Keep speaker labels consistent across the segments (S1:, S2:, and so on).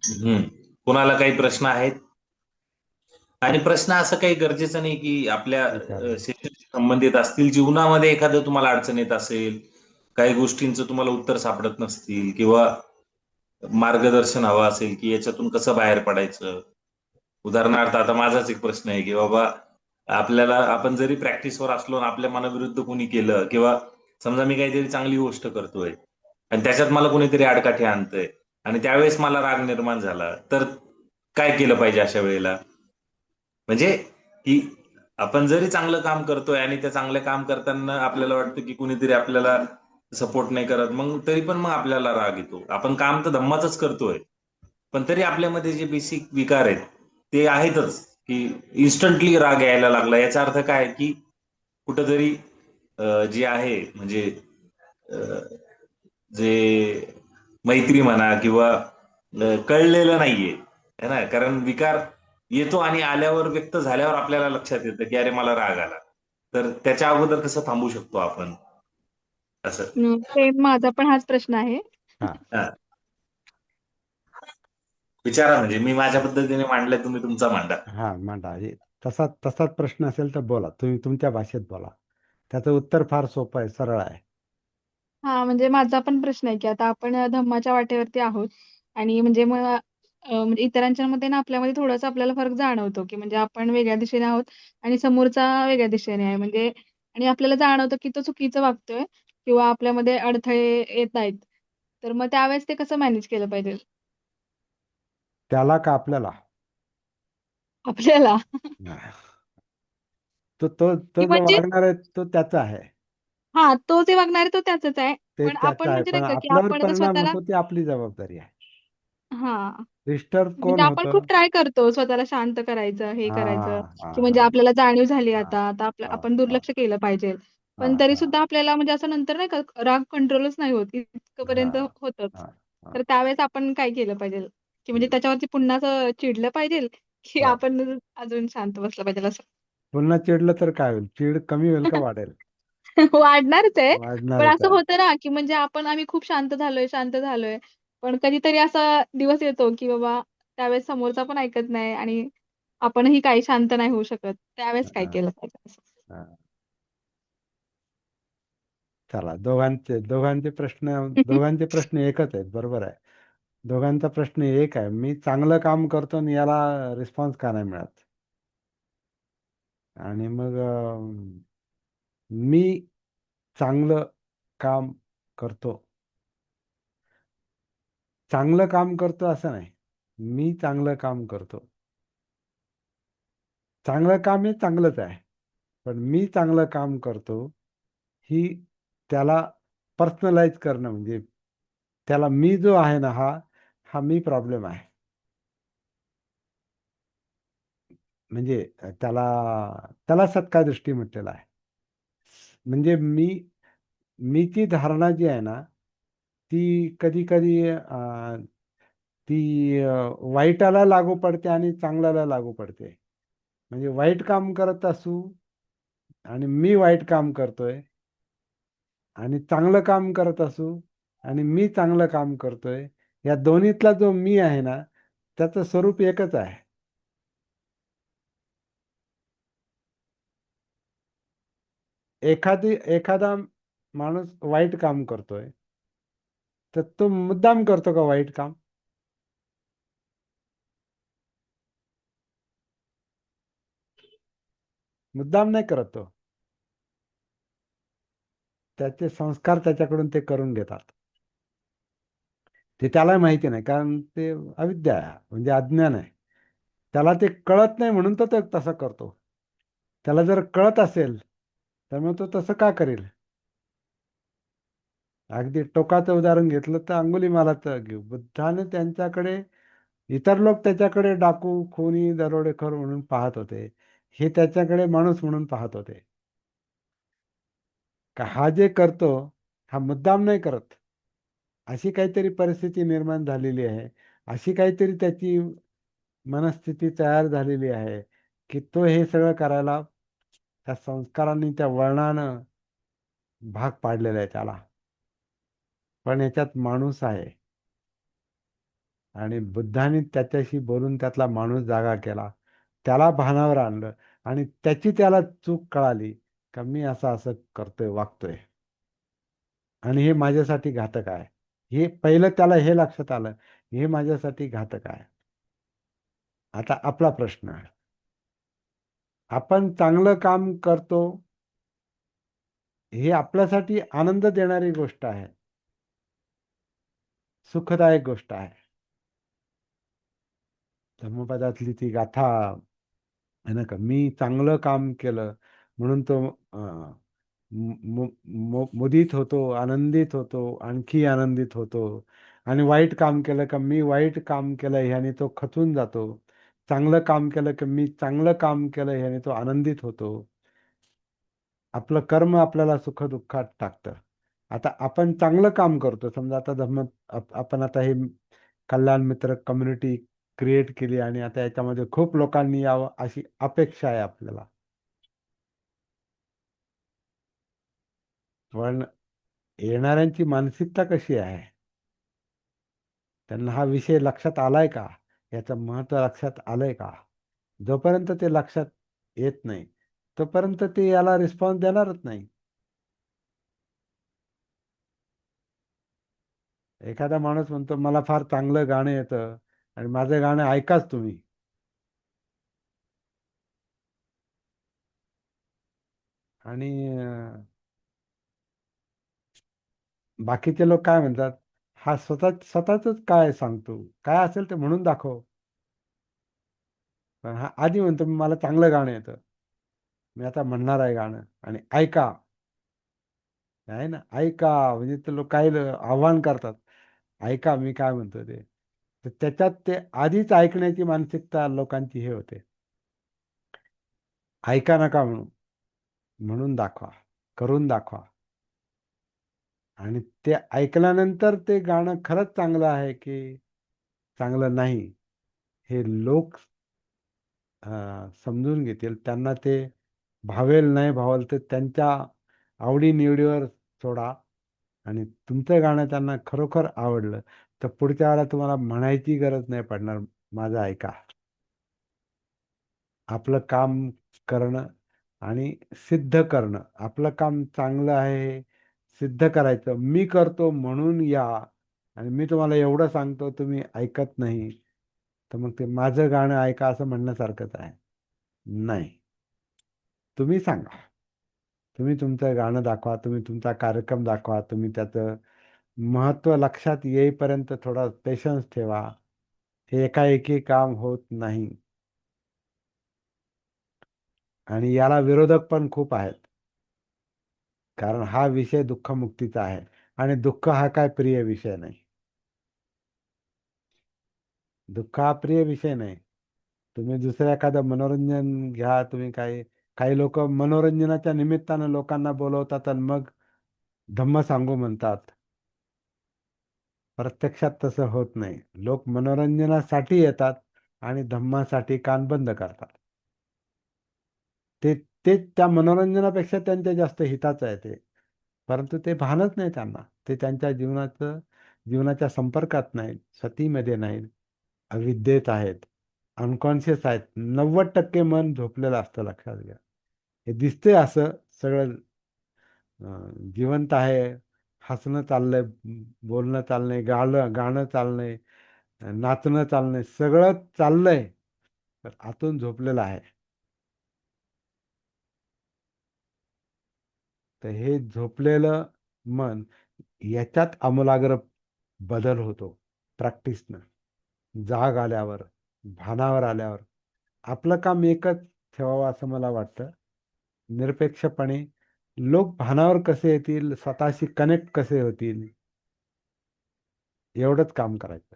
S1: हम्म. कोणाला काही प्रश्न आहेत? आणि प्रश्न असं काही गरजेचं नाही की आपल्या
S2: विचारा.
S1: शेतीशी संबंधित असतील. जीवनामध्ये एखादं तुम्हाला अडचण येत असेल, काही गोष्टींचं तुम्हाला उत्तर सापडत नसतील, किंवा मार्गदर्शन हवं असेल की याच्यातून कसं बाहेर पडायचं. उदाहरणार्थ आता माझाच एक प्रश्न आहे की बाबा, आपल्याला आपण जरी प्रॅक्टिसवर असलो आणि आपल्या मनाविरुद्ध कोणी केलं, किंवा समजा मी काहीतरी चांगली गोष्ट करतोय आणि त्याच्यात मला कोणीतरी आडकाठी आणतंय आणि त्यावेळेस मला राग निर्माण झाला, तर काय केलं पाहिजे अशा वेळेला? म्हणजे की आपण जरी चांगलं काम करतोय आणि त्या चांगल्या काम करताना आपल्याला वाटतं की कुणीतरी आपल्याला सपोर्ट नाही करत, मग तरी पण मग आपल्याला राग येतो. आपण काम तर धम्माचच करतोय, पण तरी आपल्यामध्ये जे बेसिक विकार आहेत ते आहेतच, की इन्स्टंटली राग यायला लागला. याचा अर्थ काय की कुठंतरी जे आहे म्हणजे अ, जे मैत्री म्हणा किंवा कळलेलं नाहीये, है ना. कारण विकार येतो आणि आल्यावर, व्यक्त झाल्यावर आपल्याला लक्षात येतं की अरे मला राग आला. तर त्याच्या अगोदर कसं थांबू शकतो आपण, असं.
S2: सेम माझा पण हाच प्रश्न आहे.
S1: हा, विचारा. म्हणजे मी माझ्या पद्धतीने मांडलंय, तुम्ही तुमचा मांडा.
S2: हा, मांडा. तसाच प्रश्न असेल तर बोला, तुम्ही तुमच्या भाषेत बोला. त्याचं उत्तर फार सोपं आहे, सरळ आहे.
S3: हा, म्हणजे माझा पण प्रश्न आहे की आता आपण धम्माच्या वाटेवरती आहोत आणि म्हणजे मग म्हणजे इतरांच्या मध्ये ना आपल्यामध्ये थोडासा आपल्याला फरक जाणवतो की म्हणजे आपण वेगळ्या दिशेने आहोत आणि समोरचा वेगळ्या दिशेने आहे म्हणजे आणि आपल्याला जाणवतं की तो चुकीचं वागतोय किंवा आपल्यामध्ये अडथळे येत आहेत. तर मग त्यावेळेस ते कसं मॅनेज केलं पाहिजे
S2: त्याला का आपल्याला?
S3: आपल्याला?
S2: नाही. तो
S3: की
S2: जो
S3: म्हणजे
S2: वागणार आहे तो त्याचा आहे.
S3: हा, तो जे वागणार आहे तो त्याचाच आहे.
S2: ते
S3: पण
S2: त्याचा
S3: आपण
S2: आहे,
S3: म्हणजे
S2: पण
S3: नाही का की
S2: आपल्यावर
S3: आपण आता
S2: परिणाम
S3: स्वतःला
S2: होतो ती आपली जबाबदारी आहे.
S3: हा,
S2: डिस्टर्ब
S3: म्हणजे
S2: कोण
S3: आपण खूप
S2: होतं?
S3: ट्राय करतो स्वतःला शांत करायचं, हे
S2: हा,
S3: करायचं,
S2: हा,
S3: की म्हणजे
S2: हा,
S3: आपल्याला जाणीव झाली
S2: हा,
S3: आता, आता आपलं
S2: हा,
S3: आपण
S2: हा,
S3: दुर्लक्ष केलं पाहिजे.
S2: हा,
S3: पण तरी
S2: हा,
S3: सुद्धा आपल्याला म्हणजे असं नंतर नाही का राग कंट्रोलच नाही होत,
S2: हा,
S3: इतकंपर्यंत होतच.
S2: हा, हा.
S3: तर त्यावेळेस आपण काय केलं पाहिजे? की म्हणजे
S2: हम्म.
S3: त्याच्यावरती पुन्हा असं चिडलं पाहिजे, की
S2: हो.
S3: आपण अजून शांत बसलं पाहिजे असं?
S2: पुन्हा चिडलं तर काय होईल? चिड कमी होईल का वाढेल?
S3: वाढणारच आहे. पण
S2: वाढणारच
S3: असं
S2: आहे.
S3: होतं ना, की म्हणजे आम्ही खूप शांत झालोय, शांत झालोय. पण कधीतरी असा दिवस येतो, की बाबा त्यावेळेस समोरचा पण ऐकत नाही आणि आपणही काही शांत नाही होऊ शकत. त्यावेळेस काय
S2: हा,
S3: केलं पाहिजे असं?
S2: हा. चला, दोघांचे प्रश्न एकच आहेत, बरोबर आहे. दोघांचा प्रश्न एक आहे, मी चांगलं काम करतो आणि याला रिस्पॉन्स का नाही मिळत. आणि मग मी चांगलं काम करतो. चांगलं काम करतो असं नाही, मी चांगलं काम करतो. चांगलं काम हे चांगलंच आहे, पण मी चांगलं काम करतो ही त्याला पर्सनलाइज करणं, म्हणजे त्याला मी जो आहे ना, हा हा मी प्रॉब्लेम आहे. म्हणजे त्याला त्याला सत्कार दृष्टी म्हटलेला आहे. म्हणजे मीची धारणा जी आहे ना, ती कधी कधी ती वाईटाला लागू पडते आणि चांगल्याला लागू पडते. म्हणजे वाईट काम करत असू आणि मी वाईट काम करतोय, आणि चांगलं काम करत असू आणि मी चांगलं काम करतोय, या दोन्हीतला जो मी आहे ना, त्याचं स्वरूप एकच आहे. एखादा माणूस वाईट काम करतोय, तर तो मुद्दाम करतो का वाईट काम? मुद्दाम नाही करत तो. त्याचे संस्कार त्याच्याकडून ते करून घेतात. ते त्याला माहिती नाही, कारण ते अविद्या आहे, म्हणजे अज्ञान आहे. त्याला ते कळत नाही म्हणून तो तसं करतो. त्याला जर कळत असेल तर मग तो तसं का करेल? अगदी टोकाचं उदाहरण घेतलं तर अंगुलीमालाचं घेऊ. बुद्धाने त्यांच्याकडे, इतर लोक त्याच्याकडे डाकू, खुनी, दरोडेखोर म्हणून पाहत होते, हे त्याच्याकडे माणूस म्हणून पाहत होते. का हा जे करतो हा मुद्दाम नाही करत. अशी काहीतरी परिस्थिती निर्माण झालेली आहे, अशी काहीतरी त्याची मनस्थिती तयार झालेली आहे, की तो हे सगळं करायला त्या संस्कारांनी, त्या वळणानं भाग पाडलेला आहे त्याला. पण याच्यात माणूस आहे. आणि बुद्धाने त्याच्याशी बोलून त्यातला माणूस जागा केला, त्याला भानावर आणलं आणि त्याची त्याला चूक कळाली का मी असं असं करतोय, वागतोय आणि हे माझ्यासाठी घातक आहे. हे पहिलं त्याला हे लक्षात आलं, हे माझ्यासाठी घातक आहे. आता आपला प्रश्न आहे, आपण चांगलं काम करतो, हे आपल्यासाठी आनंद देणारी गोष्ट आहे, सुखदायक गोष्ट आहे. धम्मपदातली ती गाथा आहे ना का, मी चांगलं काम केलं म्हणून तो मुदित होतो, आनंदित होतो, आणखी आनंदित होतो. आणि वाईट काम केलं का मी वाईट काम केलं ह्याने तो खचून जातो. चांगलं काम केलं की मी चांगलं काम केलं ह्याने तो आनंदित होतो. आपलं कर्म आपल्याला सुख दुःखात टाकतं. आता आपण चांगलं काम करतो, समजा आता आपण आता हे कल्याण मित्र कम्युनिटी क्रिएट केली आणि आता याच्यामध्ये खूप लोकांनी यावं अशी अपेक्षा आहे आपल्याला. पण येणाऱ्यांची मानसिकता कशी आहे, त्यांना हा विषय लक्षात आलाय का, याचं महत्व लक्षात आलंय का? जोपर्यंत ते लक्षात येत नाही तोपर्यंत ते याला रिस्पॉन्स देणारच नाही. एखादा माणूस म्हणतो मला फार चांगलं गाणं येतं आणि माझं गाणं ऐकाच तुम्ही, आणि बाकीचे लोक काय म्हणतात, हा स्वतःच काय सांगतो, काय असेल ते म्हणून दाखव. पण हा आधी म्हणतो मला चांगलं गाणं येतं, मी आता म्हणणार आहे गाणं आणि ऐका. आहे ना, ऐका म्हणजे ते लोक काही आव्हान करतात, ऐका मी काय म्हणतो ते. तर त्याच्यात ते आधीच ऐकण्याची मानसिकता लोकांची हे होते, ऐका नका म्हणून, म्हणून दाखवा, करून दाखवा. आणि ते ऐकल्यानंतर ते गाणं खरंच चांगलं आहे की चांगलं नाही हे लोक समजून घेतील. त्यांना ते भावेल नाही भावेल तर त्यांच्या आवडीनिवडीवर सोडा. आणि तुमचं गाणं त्यांना खरोखर आवडलं तर पुढच्या वेळेला तुम्हाला म्हणायची गरज नाही पडणार, माझं ऐका. आपलं काम करणं आणि सिद्ध करणं, आपलं काम चांगलं आहे हे सिद्ध करायचं. मी करतो म्हणून या आणि मी तुम्हाला एवढं सांगतो तुम्ही ऐकत नाही, तर मग ते माझं गाणं ऐका असं म्हणण्यासारखंच आहे. नाही, तुम्ही सांगा, तुम्ही तुमचं गाणं दाखवा, तुम्ही तुमचा कार्यक्रम दाखवा, तुम्ही त्याचं महत्त्व लक्षात येईपर्यंत थोडा पेशन्स ठेवा. हे एकाएकी काम होत नाही आणि याला विरोधक पण खूप आहेत, कारण हा विषय दुःखमुक्तीचा आहे आणि दुःख हा काय प्रिय विषय नाही. दुःख हा प्रिय विषय नाही. तुम्ही दुसरं एखादं मनोरंजन घ्या, तुम्ही काही काही लोक मनोरंजनाच्या निमित्तानं लोकांना बोलवतात आणि मग धम्म सांगू म्हणतात. प्रत्यक्षात तसं होत नाही. लोक मनोरंजनासाठी येतात आणि धम्मासाठी कान बंद करतात. ते ते त्या मनोरंजनापेक्षा त्यांच्या जास्त हिताचं आहे ते, परंतु ते भानच नाही त्यांना. ते त्यांच्या जीवनाच्या संपर्कात नाहीत, सतीमध्ये नाहीत, अविद्येत आहेत, अनकॉन्शियस आहेत. 90% मन झोपलेलं असतं, लक्षात घ्या. हे दिसतंय असं सगळं जिवंत आहे, हसणं चाललंय, बोलणं चाललंय, गाणं चाललंय, नाचणं चाललंय, सगळं चाललंय, पण आतून झोपलेलं आहे. तर हे झोपलेलं मन, याच्यात आमूलाग्र बदल होतो प्रॅक्टिसनं. जाग आल्यावर, भानावर आल्यावर. आपलं काम एकच ठेवावं असं मला वाटतं, निरपेक्षपणे. लोक भानावर कसे येतील, स्वतःशी कनेक्ट कसे होतील, एवढंच काम करायचं.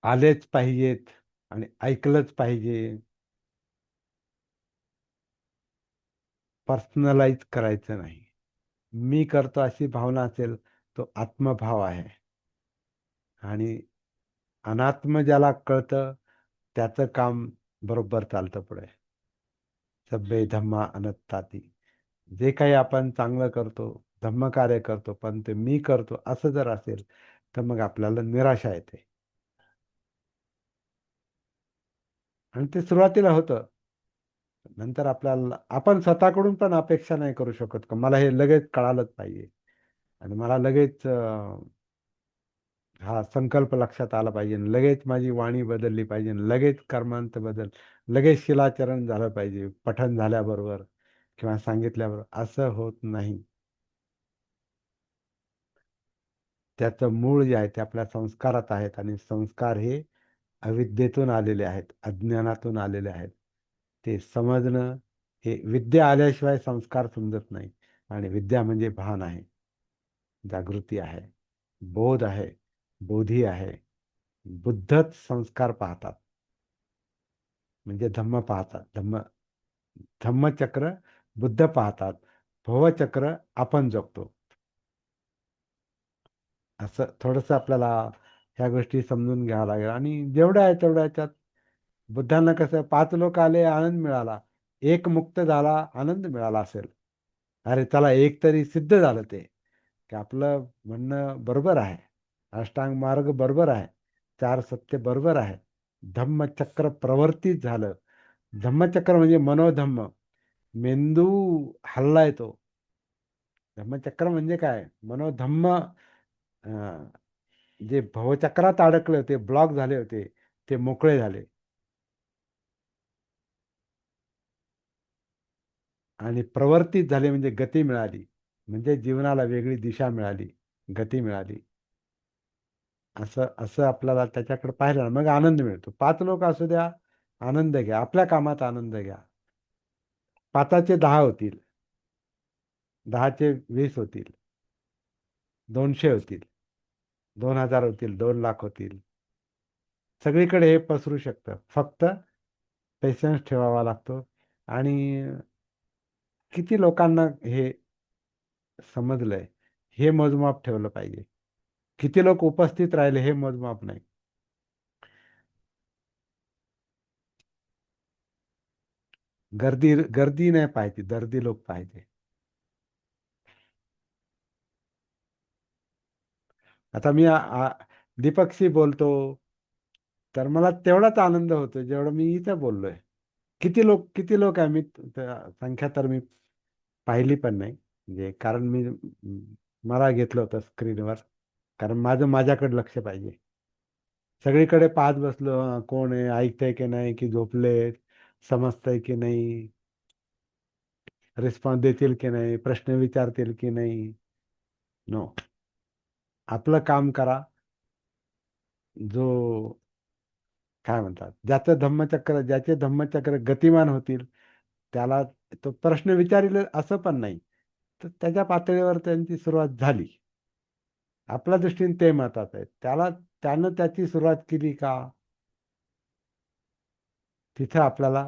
S2: आलेच पाहिजेत आणि ऐकलंच पाहिजे, पर्सनलाइज करायचं नाही. मी करतो अशी भावना असेल तो आत्मभाव आहे. आणि अनात्म ज्याला कळतं त्याचं काम बरोबर चालतं पुढे. सभ्ये धम्मा अनत्ताती. जे काही आपण चांगलं करतो, धम्मकार्य करतो पण ते मी करतो असं जर असेल तर मग आपल्याला निराशा येते. आणि ते सुरुवातीला होतं. नंतर आपल्याला आपण स्वतःकडून पण अपेक्षा नाही करू शकत का मला हे लगेच कळालंच पाहिजे आणि मला लगेच हा संकल्प लक्षात आला पाहिजे, लगेच माझी वाणी बदलली पाहिजे, लगेच कर्मांत बदल, लगेच शिलाचरण झालं पाहिजे पठण झाल्याबरोबर किंवा सांगितल्याबरोबर. असं होत नाही. त्याचं मूळ जे आहे ते आपल्या संस्कारात आहेत आणि संस्कार हे अविद्येतून आलेले आहेत, अज्ञानातून आलेले आहेत. ते समजणं, हे विद्या आल्याशिवाय संस्कार समजत नाही. आणि विद्या म्हणजे भान आहे, जागृती आहे, बोध आहे, बोधी आहे. बुद्धच संस्कार पाहतात, म्हणजे धम्म पाहतात. धम्मचक्र बुद्ध पाहतात, भवचक्र आपण जगतो. असं थोडंसं आपल्याला ह्या गोष्टी समजून घ्यावं लागेल. आणि जेवढं आहे तेवढ्या ह्याच्यात बुद्धांना कसं 5 लोक आले आनंद मिळाला, एक मुक्त झाला आनंद मिळाला असेल. अरे चला एक तरी सिद्ध झालं ते, की आपलं म्हणणं बरोबर आहे, अष्टांग मार्ग बरोबर आहे, 4 सत्य बरोबर आहे, धम्मचक्र प्रवर्तित झालं. धम्मचक्र म्हणजे मनोधम्म, मेंदू हल्लाय तो. धम्मचक्र म्हणजे काय, मनोधम्म. जे भवचक्रात अडकले होते, ब्लॉक झाले होते, ते मोकळे झाले. आणि प्रवर्तित झाले म्हणजे गती मिळाली, म्हणजे जीवनाला वेगळी दिशा मिळाली, गती मिळाली. असं असं आपल्याला त्याच्याकडे पाहिलं ना, मग आनंद मिळतो. 5 लोक असू द्या, आनंद घ्या, आपल्या कामात आनंद घ्या. 5चे 10 होतील, 10चे 20 होतील, 200 होतील, 2000 होतील, 2 लाख होतील. सगळीकडे हे पसरू शकतं, फक्त पेशन्स ठेवावा लागतो. आणि किती लोकांना हे समजलंय हे मोजमाप ठेवलं पाहिजे. किती लोक उपस्थित राहिले हे मोजमाप नाही. गर्दी गर्दी नाही पाहिजे, दर्दी लोक पाहिजे. आता मी दीपकशी बोलतो तर मला तेवढाच आनंद होतो जेवढं मी इथं बोललोय. किती लोक आहे, मी संख्या तर मी पाहिली पण नाही, म्हणजे कारण मी मला घेतलं होतं स्क्रीनवर, कारण माझ्याकडे लक्ष पाहिजे. सगळीकडे पाहत बसलो, कोण आहे, ऐकतंय की नाही, की झोपलेत, समजतंय की नाही, रिस्पॉन्स देतील की नाही, प्रश्न विचारतील की नाही. नो, आपलं काम करा. जो काय म्हणतात, ज्याचे धम्मचक्र गतिमान होतील त्याला तो प्रश्न विचारेल असं पण नाही, तर त्याच्या पातळीवर त्यांची सुरुवात झाली. आपल्या दृष्टीने ते महत्वाचं आहे. त्यानं त्याची सुरुवात केली का, तिथं आपल्याला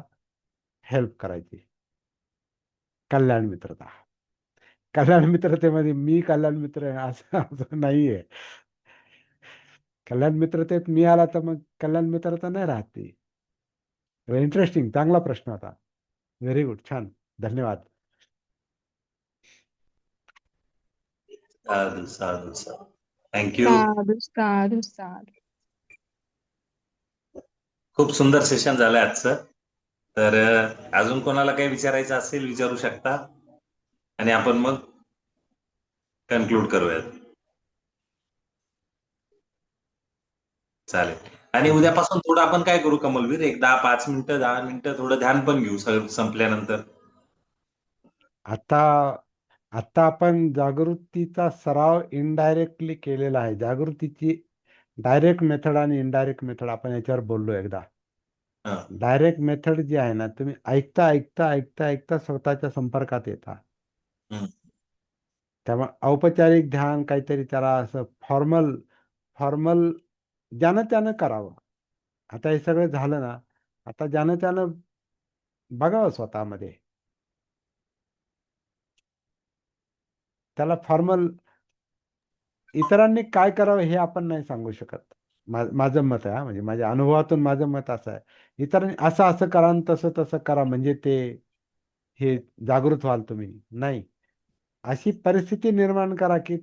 S2: हेल्प करायची. कल्याण मित्रता. कल्याण मित्रतेमध्ये मी कल्याण मित्र आहे असं असं नाहीये. कल्याण मित्रतेत मी आला तर मग कल्याण मित्रता नाही राहते. इंटरेस्टिंग, चांगला प्रश्न होता. व्हेरी गुड, छान, धन्यवाद.
S1: साधू साधू साधू. थँक्यू.
S3: साधू साधू साधू.
S1: खूप सुंदर सेशन झालं आजचं. तर अजून कोणाला काही विचारायचं असेल विचारू शकता आणि आपण मग कन्क्लूड करूयात. चालेल. आणि उद्यापासून थोडं आपण काय करू कमलवीर, एक 10-5 मिनिटं 10 मिनिटं थोडं ध्यान पण घेऊ सगळं संपल्यानंतर.
S2: आता आता आपण जागृतीचा सराव इनडायरेक्टली केलेला आहे. जागृतीची डायरेक्ट मेथड आणि इनडायरेक्ट मेथड आपण याच्यावर बोललो एकदा.
S1: हा.
S2: डायरेक्ट मेथड जी आहे ना, तुम्ही ऐकता ऐकता ऐकता ऐकता स्वतःच्या संपर्कात येता.
S1: हम्म.
S2: त्यामुळे औपचारिक ध्यान काहीतरी त्याला असं फॉर्मल फॉर्मल ज्यानं त्यानं करावं. आता हे सगळं झालं ना, आता ज्यानं त्यानं बघावं स्वतःमध्ये. त्याला फॉर्मल इतरांनी काय करावं हे आपण नाही सांगू शकत. माझं मत आहे म्हणजे माझ्या अनुभवातून माझं मत असं आहे. इतरांनी असं असं करा आणि तसं तसं करा म्हणजे ते हे जागृत व्हाल तुम्ही, नाही. अशी परिस्थिती निर्माण करा की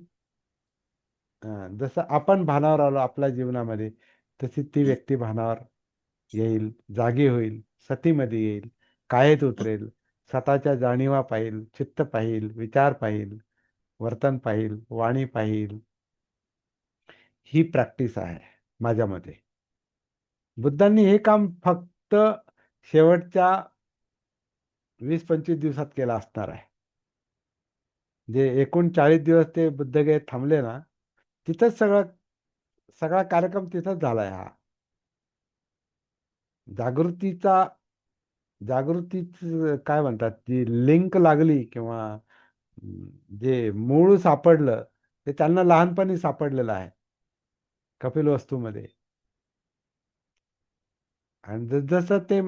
S2: जसं आपण भानावर आलो आपल्या जीवनामध्ये, तशी ती व्यक्ती भानावर येईल, जागी होईल, सतीमध्ये येईल, कायेत उतरेल, स्वतःच्या जाणीवा पाहिल, चित्त पाहिल, विचार पाहिल, वर्तन पाहिल, वाणी पाहिल. ही प्रॅक्टिस आहे माझ्या मते. बुद्धांनी हे काम फक्त शेवटच्या 20-25 दिवसात केलं असणार आहे. जे एकूण 40 दिवस ते बुद्धगयेत थांबले ना, तिथंच सगळा कार्यक्रम तिथंच झालाय हा. जागृतीचा जागृतीच काय म्हणतात, जी लिंक लागली किंवा जे मूळ सापडलं, ते त्यांना लहानपणी सापडलेलं आहे कपिलवस्तूमध्ये. आणि जसं ते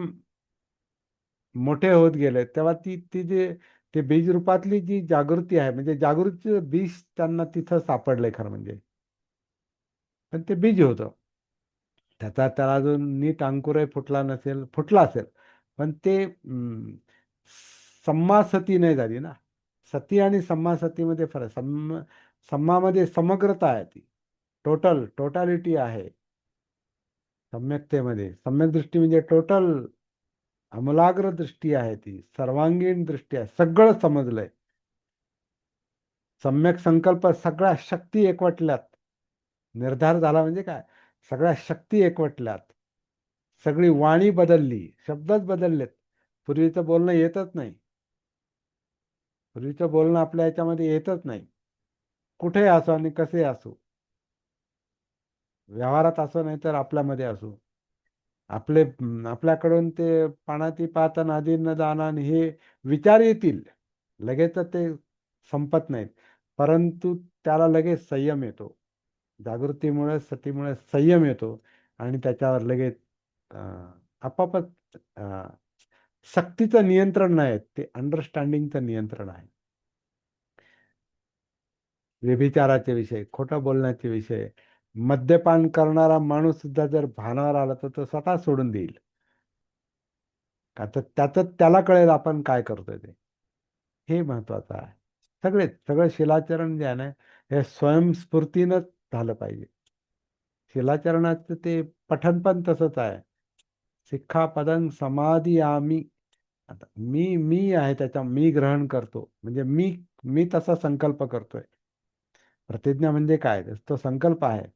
S2: मोठे होत गेले तेव्हा ती ती जे ते बीज रूपातली जी जागृती आहे, म्हणजे जागृतीचं बीज त्यांना तिथं सापडलंय खरं म्हणजे. पण ते बीज होतं. त्याला अजून नीट अंकुरही फुटला नसेल, फुटला असेल, पण ते सम्मा सती नाही झाली ना. सती आणि सम्मा सतीमध्ये फरक. सम्मामध्ये समग्रता आहे, ती टोटॅलिटी आहे. सम्यकतेमध्ये सम्यक दृष्टी म्हणजे टोटल आमूलाग्र दृष्टी आहे, ती सर्वांगीण दृष्टी आहे, सगळं समजलंय. सम्यक संकल्प, सगळ्या शक्ती एकवटल्यात. निर्धार झाला म्हणजे काय, सगळ्या शक्ती एकवटल्यात. सगळी वाणी बदलली, शब्दच बदललेत. पूर्वीचं बोलणं येतच नाही. पूर्वीचं बोलणं आपल्या याच्यामध्ये येतच नाही. कुठेही असो आणि कसे असो, व्यवहारात असो नाही तर आपल्यामध्ये असो, आपल्याकडून ते पानाती पातन आधी न दानान हे विचार येतील, लगेच ते संपत नाहीत, परंतु त्याला लगेच संयम येतो. जागृतीमुळे सतीमुळे संयम येतो आणि त्याच्यावर लगेच आपापच सक्तीचं नियंत्रण नाही, ते अंडरस्टँडिंगचं नियंत्रण आहे. व्यभिचाराचे विषय, खोटं बोलण्याचे विषय, मद्यपान करणारा माणूस सुद्धा जर भानावर आला तर तो स्वतः सोडून देईल. का तर त्याचं त्याला कळेल आपण काय करतोय ते. हे महत्वाचं आहे. सगळं शिलाचरण जे आहे ना, हे स्वयंस्फूर्तीनंच झालं पाहिजे. शिलाचरणाचं ते पठण पण तसंच आहे. सिक्खापदं समादियामी. आता मी आहे त्याच्या, मी ग्रहण करतो म्हणजे मी तसा संकल्प करतोय. प्रतिज्ञा म्हणजे काय, तो संकल्प आहे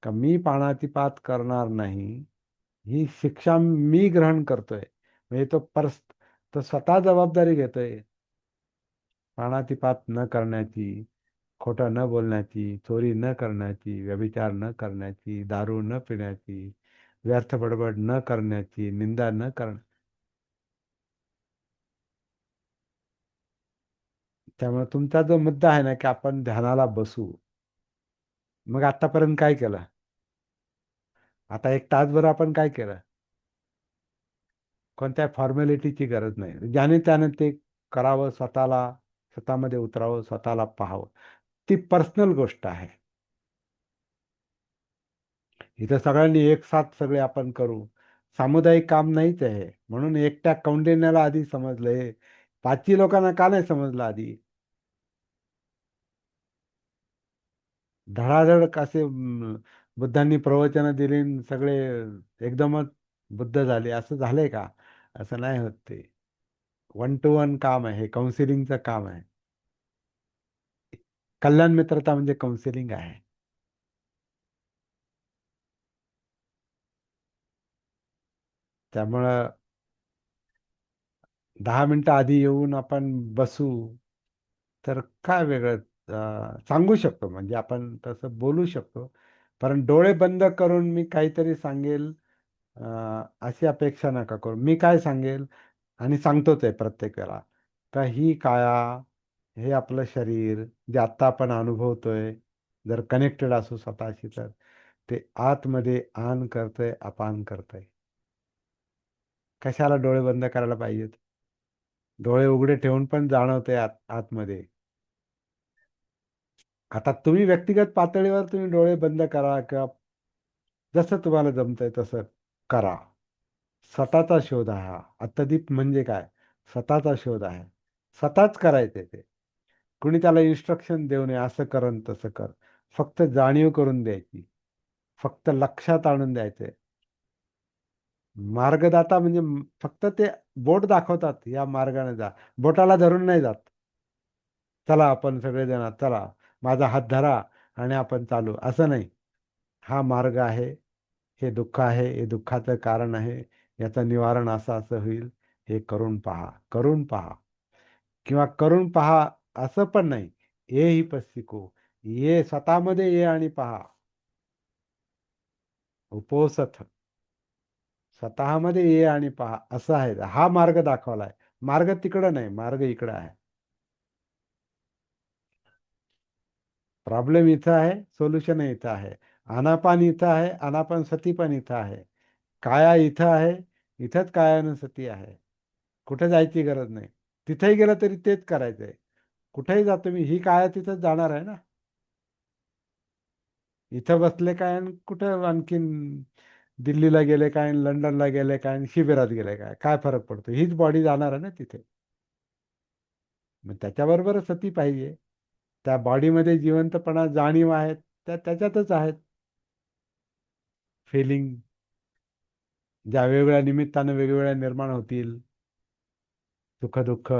S2: का मी पाणातिपात करणार नाही, ही शिक्षा मी ग्रहण करतोय. म्हणजे तो स्वतः जबाबदारी घेतोय प्राणातिपात न करण्याची, खोटं न बोलण्याची, चोरी न करण्याची, व्यभिचार न करण्याची, दारू न पिण्याची, व्यर्थ बडबड न करण्याची, निंदा न करण्याची. त्यामुळे तुमचा जो मुद्दा आहे ना की आपण ध्यानाला बसू, मग आतापर्यंत काय केलं? आता एक तासभर आपण काय केलं? कोणत्या फॉर्मॅलिटीची गरज नाही. ज्याने त्याने ते करावं, स्वतःमध्ये उतरावं, स्वतःला पाहावं. ती पर्सनल गोष्ट आहे. इथं सगळ्यांनी एक साथ सगळे आपण करू, सामुदायिक काम नाहीच आहे. म्हणून एकट्या कौंडिण्याला आधी समजलंय, पाची लोकांना का नाही समजलं आधी? धडाधड कसे बुद्धांनी प्रवचनं दिली आणि सगळे एकदमच बुद्ध झाले, असं झालंय का? असं नाही होत ते. 1 to 1 काम आहे, काउन्सिलिंगचं काम आहे. कल्याण मित्रता म्हणजे काउन्सिलिंग आहे. त्यामुळं 10 मिनिटं आधी येऊन आपण बसू तर काय वेगळं सांगू शकतो, म्हणजे आपण तसं बोलू शकतो. कारण डोळे बंद करून मी काहीतरी सांगेल अशी अपेक्षा नका करू. मी काय सांगेल आणि सांगतोच आहे प्रत्येक वेळा, का ही काया, हे आपलं शरीर जे आत्ता आपण अनुभवतोय, जर कनेक्टेड असू स्वतःशी तर ते आतमध्ये आन करतंय, अपान करतंय. कशाला डोळे बंद करायला पाहिजेत? डोळे उघडे ठेवून पण जाणवतंय आतमध्ये. आता तुम्ही व्यक्तिगत पातळीवर तुम्ही डोळे बंद करा किंवा जसं तुम्हाला जमतंय तसं करा. स्वतःचा शोध आहे हा. अत्तदीप म्हणजे काय? स्वतःचा शोध आहे. स्वतःच करायचंय ते. कुणी त्याला इन्स्ट्रक्शन देऊ नये, असं कर आणि तसं कर. फक्त जाणीव करून द्यायची, फक्त लक्षात आणून द्यायचंय. मार्गदाता म्हणजे फक्त ते बोट दाखवतात, या मार्गाने जा. बोटाला धरून नाही जात. चला आपण सगळेजण, चला माझा हात धरा आणि आपण चालू, असं नाही. हा मार्ग आहे, हे दुःख आहे, हे दुःखाचं कारण आहे, याचं निवारण असं असं होईल, हे करून पहा, करून पहा. किंवा करून पहा असं पण नाही, ये ही पस्तिको, ये स्वतःमध्ये ये आणि पहा. उपोसथ, स्वतःमध्ये ये आणि पहा, असं आहे. हा मार्ग दाखवलाय. मार्ग तिकडं नाही, मार्ग इकडं आहे. प्रॉब्लेम इथं आहे, सोल्युशन इथं आहे. आनापान इथं आहे, आनापान सती पण इथं आहे. काया इथं आहे, इथंच कायानुसती आहे. कुठे जायची गरज नाही. तिथेही गेलं तरी तेच करायचंय. कुठेही जातो मी, ही काया तिथंच जाणार आहे ना. इथं बसले काय आणि कुठं आणखीन दिल्लीला गेले काय आणि लंडनला गेले काय आणि शिबिरात गेले काय, काय फरक पडतो? हीच बॉडी जाणार आहे ना तिथे. मग त्याच्याबरोबर सती पाहिजे. त्या बॉडीमध्ये जिवंतपणा, जाणीव आहेत, त्या त्याच्यातच आहेत. फिलिंग ज्या वेगवेगळ्या निमित्तानं वेगवेगळ्या निर्माण होतील, सुख दुःख,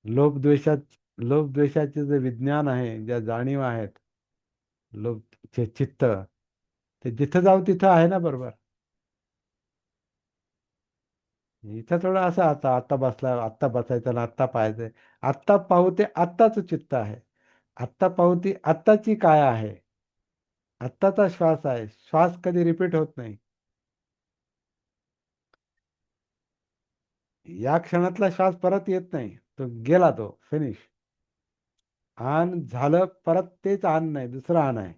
S2: लोभ द्वेषाचे जे विज्ञान आहे, ज्या जाणीव आहेत, लोभ चित्त, ते जिथं जाऊ तिथं आहे ना बरोबर. इथं थोडं असं, आता आत्ता बसला, आत्ता बसायचं ना आत्ता पाहायचंय. आत्ता पाहू ते आत्ताच चित्त आहे. आत्ता पाहू ती आत्ताची काय आहे. आत्ताचा श्वास आहे. श्वास कधी रिपीट होत नाही. या क्षणातला श्वास परत येत नाही, तो गेला, तो फिनिश. आन झालं परत तेच आन नाही, दुसरं आन आहे.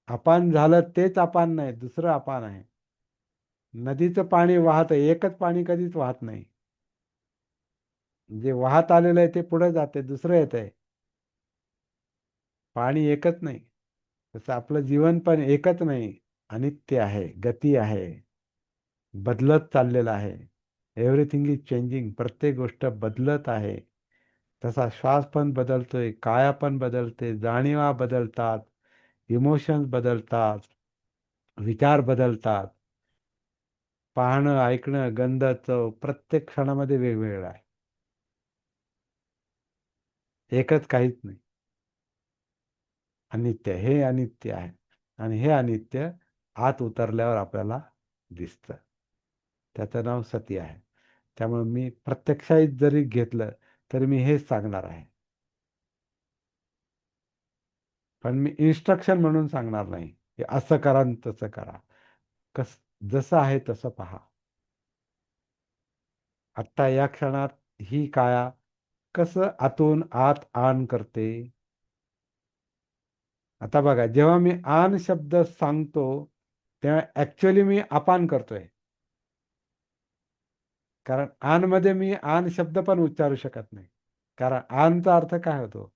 S2: अपान झालं तेच अपान नाही, दुसरं अपान आहे. नदीचं पाणी वाहत आहे, एकच पाणी कधीच वाहत नाही. जे वाहत आलेलं आहे ते पुढे जाते, दुसरं येत आहे. पाणी एकच नाही. तसं आपलं जीवन पण एकच नाही, अनित्य आहे, गती आहे, बदलत चाललेलं आहे. Everything is changing. प्रत्येक गोष्ट बदलत आहे. तसा श्वास पण बदलतोय, काया पण बदलते, जाणीवा बदलतात, इमोशन्स बदलतात, विचार बदलतात. पाहणं, ऐकणं, गंध, चव प्रत्येक क्षणामध्ये वेगवेगळं आहे. एकच काहीच नाही. अनित्य, हे अनित्य आहे. आणि हे अनित्य आत उतरल्यावर आपल्याला दिसतं. त्याचं नाव सती आहे. त्यामुळे मी प्रत्यक्षात जरी घेतलं तरी मी हेच सांगणार आहे. पण मी इन्स्ट्रक्शन म्हणून सांगणार नाही, की असं करा आणि तसं करा. कस जसं आहे तसं पहा. आत्ता या क्षणात ही काया कसं आतून आत आन करते. आता बघा, जेव्हा मी आन शब्द सांगतो तेव्हा ऍक्च्युअली मी अपान करतोय. कारण आन मध्ये मी आन शब्द पण उच्चारू शकत नाही. कारण आनचा अर्थ काय होतो?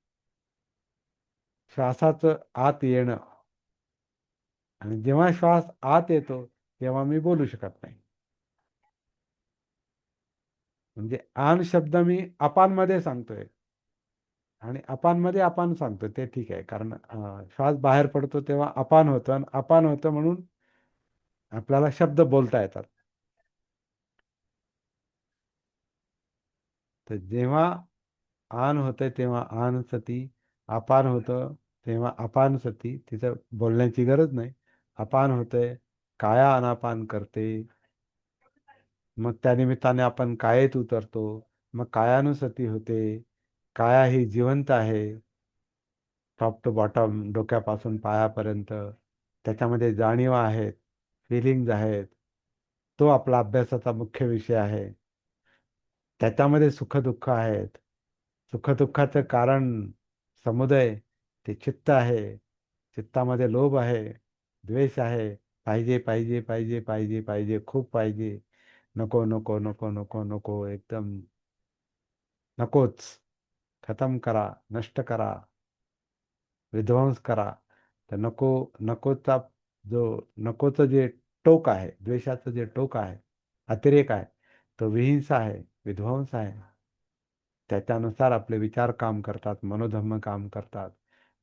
S2: श्वासाचं आत येणं. आणि जेव्हा श्वास आत येतो तेव्हा मी बोलू शकत नाही. म्हणजे आन शब्द मी अपान मध्ये सांगतोय आणि अपान मध्ये अपान सांगतोय, ते ठीक आहे. कारण श्वास बाहेर पडतो तेव्हा अपान होतं, आणि अपान होतं म्हणून आपल्याला शब्द बोलता येतात. तर जेव्हा आन होतंय तेव्हा आन सती, अपान होतं तेव्हा अपान सती. तिथं बोलण्याची गरज नाही. अपान होतंय, काया अनापान करते. मग त्या निमित्ताने आपण कायेत उतरतो. मग कायानुसती होते. काया ही जिवंत आहे, टॉप टू बॉटम, डोक्यापासून पायापर्यंत. त्याच्यामध्ये जाणीवा आहेत, फिलिंग्ज आहेत. तो आपला अभ्यासाचा मुख्य विषय आहे. त्याच्यामध्ये सुखदुःख आहेत. सुखदुःखाचं कारण, समुदय, ते चित्त आहे. चित्तामध्ये लोभ आहे, द्वेष आहे. पाहिजे पाहिजे पाहिजे पाहिजे पाहिजे, खूप पाहिजे. नको नको नको नको नको, एकदम नकोच. खतम करा, नष्ट करा, विध्वंस करा. तर नको, नकोचा जो, नकोचं जे टोक आहे, द्वेषाचं जे टोक आहे, अतिरेक आहे, तो विहिंसा आहे, विध्वंस आहे. त्याच्यानुसार आपले विचार काम करतात, मनोधर्म काम करतात.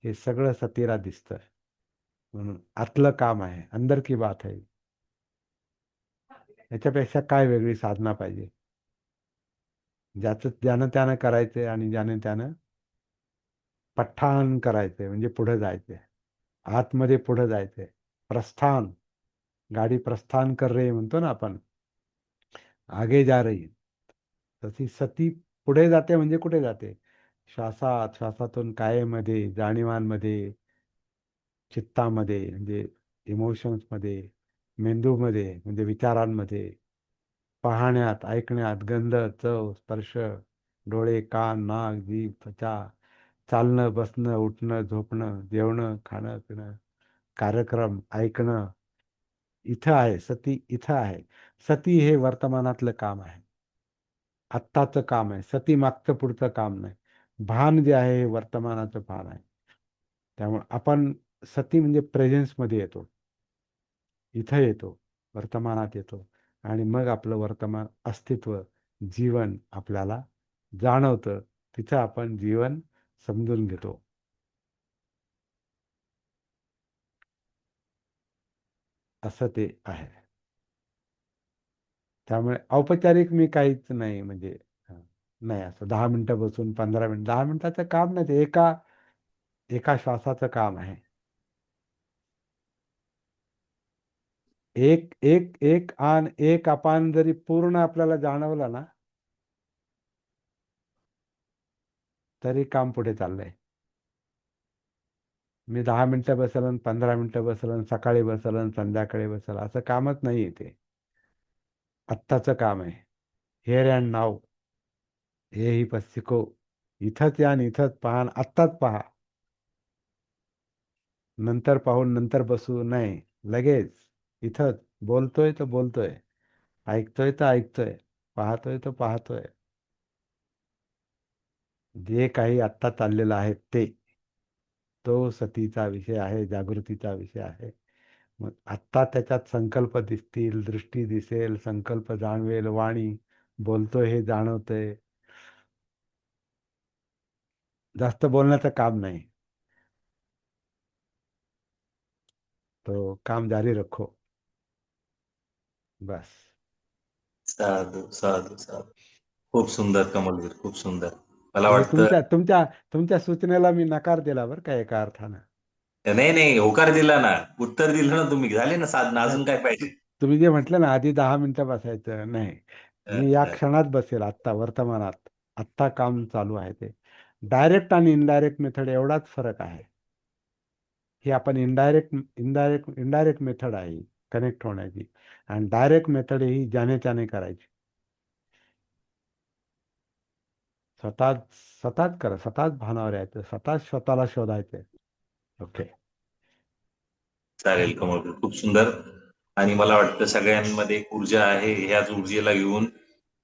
S2: हे सगळं सतीला दिसतं. म्हणून आतलं काम आहे, अंदर की बात आहे. याच्यापेक्षा काय वेगळी साधना पाहिजे? ज्यानं त्यानं करायचंय आणि ज्यानं त्यानं पठ्ठाण करायचंय, म्हणजे पुढे जायचंय, आतमध्ये पुढे जायचंय. प्रस्थान, गाडी प्रस्थान कर रही म्हणतो ना आपण, आगे जा रही. तशी सती पुढे जाते. म्हणजे कुठे जाते? श्वासात, श्वासातून कायेमध्ये, जाणीवांमध्ये, चित्तामध्ये म्हणजे इमोशन्समध्ये, मेंदूमध्ये म्हणजे विचारांमध्ये, पाहण्यात, ऐकण्यात, गंध, चव, स्पर्श, डोळे, कान, नाक, जीभ, त्वचा, चालणं, बसणं, उठणं, झोपणं, जेवणं, खाणं, पिणं, कार्यक्रम ऐकणं. इथं आहे सती, इथं आहे. सती हे वर्तमानातलं काम आहे, आत्ताचं काम आहे. सती मागचं पुढचं काम नाही. भान जे आहे हे वर्तमानाचं भान आहे. त्यामुळे आपण सती म्हणजे प्रेझेन्समध्ये येतो, इथं येतो, वर्तमानात येतो. आणि मग आपलं वर्तमान अस्तित्व, जीवन आपल्याला जाणवतं. तिथं आपण जीवन समजून घेतो. असं ते आहे. त्यामुळे औपचारिक मी काहीच नाही, म्हणजे नाही असं 10 मिनिटं बसून 15 मिनिट, 10 मिनिटाचं काम नाही ते. एका एका श्वासाचं काम आहे. एक एक एक आन एक अपान जरी पूर्ण आपल्याला जाणवलं ना, तरी काम पुढे चाललंय. मी 10 मिनिटं बसलं, 15 मिनिटं बसलं, सकाळी बसलं, संध्याकाळी बसलं, असं कामच नाही ते. आत्ताचं काम आहे. Here and now. हे ही पस्तिको. इथंच या आणि इथंच पहा, आत्ताच पहा. नंतर पाहून नंतर बसू नाही, लगेच इथंच. बोलतोय तर बोलतोय, ऐकतोय तर ऐकतोय, पाहतोय तर पाहतोय. जे काही आत्ता चाललेलं आहे तो सतीचा विषय आहे, जागृतीचा विषय आहे. मग आत्ता त्याच्यात संकल्प दिसतील, दृष्टी दिसेल, संकल्प जाणवेल, वाणी बोलतोय हे जाणवतंय. जास्त बोलण्याचं काम नाही, तो काम जारी रखो, बस.
S1: साधू साधू साधू. खूप सुंदर कमलवीर, खूप सुंदर. मला
S2: म्हणजे
S1: वाटतं
S2: तुमच्या सूचनेला मी नकार दिला बरं का, एका अर्थानं.
S1: नाही नाही, होकार दिला ना, उत्तर दिलं ना तुम्ही, झाले ना साधना,
S2: नाही,
S1: अजून काय पाहिजे?
S2: तुम्ही जे म्हटलं ना आधी 10 मिनिटं बसायचं, नाही. मी या क्षणात बसेल, आत्ता वर्तमानात. आत्ता काम चालू आहे ते. डायरेक्ट आणि इनडायरेक्ट मेथड एवढाच फरक आहे. ही आपण इनडायरेक्ट मेथड आहे कनेक्ट होण्याची, आणि डायरेक्ट मेथड ही ज्याने त्याने करायची. स्वतः स्वतःच करा, स्वतःच भानावर यायचं, स्वतःच स्वतःला शोधायचं. ओके.
S1: चालेल कमलवीर, खूप सुंदर. आणि मला वाटतं सगळ्यांमध्ये एक ऊर्जा आहे, ह्याच ऊर्जेला घेऊन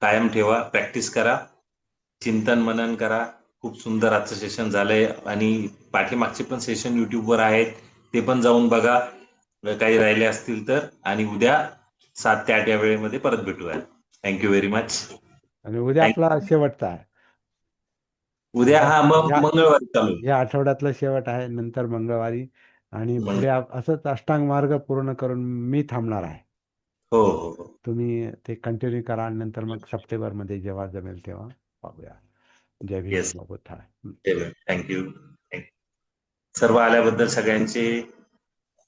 S1: कायम ठेवा, प्रॅक्टिस करा, चिंतन मनन करा. खूप सुंदर आजचं सेशन झालंय. आणि पाठीमागचे पण सेशन युट्यूबवर आहेत, ते पण जाऊन बघा, काही राहिले असतील तर. आणि उद्या 7 ते 8 या वेळेमध्ये परत भेटूया. Thank you very much.
S2: आणि उद्या आपला शेवटचा आहे.
S1: उद्या
S2: या
S1: हा मग
S2: या
S1: मंगळवारी चालू.
S2: या आठवड्यातलं शेवट आहे, नंतर मंगळवारी. आणि पुढे असंच अष्टांग मार्ग पूर्ण करून मी थांबणार आहे.
S1: हो हो हो.
S2: तुम्ही ते कंटिन्यू करा, आणि नंतर मग सप्टेंबरमध्ये जेव्हा जमेल तेव्हा पाहूया. जय भीम,
S1: येस,
S2: जय बुद्ध.
S1: थँक्यू. सर्व आल्याबद्दल सगळ्यांचे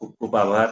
S1: खूप खूप आभार.